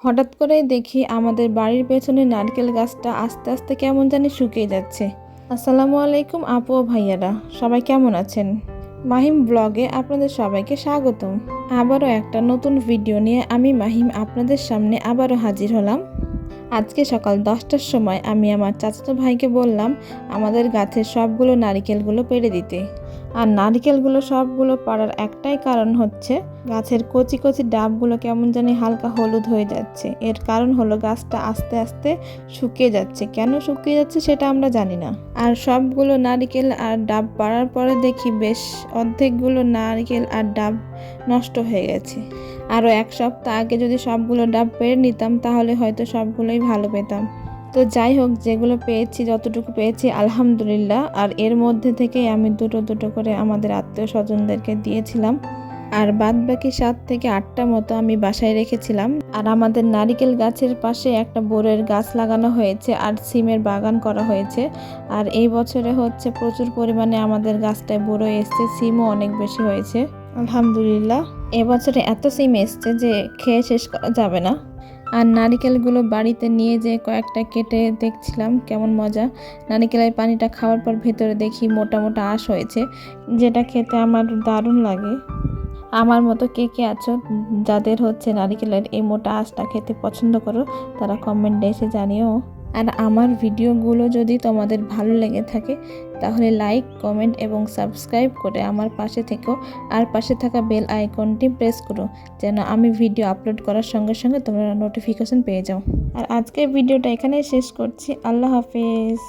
হঠাৎ করেই দেখি আমাদের বাড়ির পেছনে নারকেল গাছটা আস্তে আস্তে কেমন জানি শুকিয়ে যাচ্ছে। আসসালামু আলাইকুম আপু ও ভাইয়ারা, সবাই কেমন আছেন? মাহিম ব্লগে আপনাদের সবাইকে স্বাগতম। আবারও একটা নতুন ভিডিও নিয়ে আমি মাহিম আপনাদের সামনে আবারও হাজির হলাম। আজকে সকাল 10টার সময় আমি আমার চাচাতো ভাইকে বললাম আমাদের গাছের সবগুলো নারকেলগুলো পেড়ে দিতে। আর নারকেলগুলো সবগুলো পাড়ার একটাই কারণ হচ্ছে গাছের কচি কচি ডাবগুলো কেমন জানি হালকা হলুদ হয়ে যাচ্ছে। এর কারণ হলো গাছটা আস্তে আস্তে শুকিয়ে যাচ্ছে। কেন শুকিয়ে যাচ্ছে সেটা আমরা জানি না। আর সবগুলো নারকেল আর ডাব পাড়ার পরে দেখি বেশ অর্ধেকগুলো নারকেল আর ডাব নষ্ট হয়ে গেছে। আরও এক সপ্তাহ আগে যদি সবগুলো ডাব পেড়ে নিতাম তাহলে হয়তো সবগুলোই ভালো পেতাম। তো যাই হোক, যেগুলো পেয়েছি যতটুকু পেয়েছি আলহামদুলিল্লাহ। আর এর মধ্যে থেকেই আমি দুটো দুটো করে আমাদের আত্মীয় স্বজনদেরকে দিয়েছিলাম। আর বাদ বাকি 7 থেকে 8টা মতো আমি বাসায় রেখেছিলাম। আর আমাদের নারিকেল গাছের পাশে একটা বড়ের গাছ লাগানো হয়েছে আর সিমের বাগান করা হয়েছে। আর এই বছরে হচ্ছে প্রচুর পরিমাণে আমাদের গাছটায় বড় এসছে, সিমও অনেক বেশি হয়েছে আলহামদুলিল্লাহ। এবছরে এত সিম এসছে যে খেয়ে শেষ করা যাবে না। আর নারিকেলগুলো বাড়িতে নিয়ে যে কয়েকটা কেটে দেখছিলাম কেমন মজা। নারিকেলের পানিটা খাওয়ার পর ভেতরে দেখি মোটা মোটা আঁশ হয়েছে, যেটা খেতে আমার দারুণ লাগে। আমার মতো কে কে আছো যাদের হচ্ছে নারিকেলের এই মোটা আঁশটা খেতে পছন্দ করো, তারা কমেন্টে এসে জানিও। আর আমার ভিডিওগুলো যদি তোমাদের ভালো লেগে থাকে তাহলে লাইক, কমেন্ট এবং সাবস্ক্রাইব করে আমার পাশে থেকো। আর পাশে থাকা বেল আইকনটি প্রেস করো যেন আমি ভিডিও আপলোড করার সঙ্গে সঙ্গে তোমরা নোটিফিকেশন পেয়ে যাও। আর আজকের ভিডিওটা এখানেই শেষ করছি। আল্লাহ হাফেজ।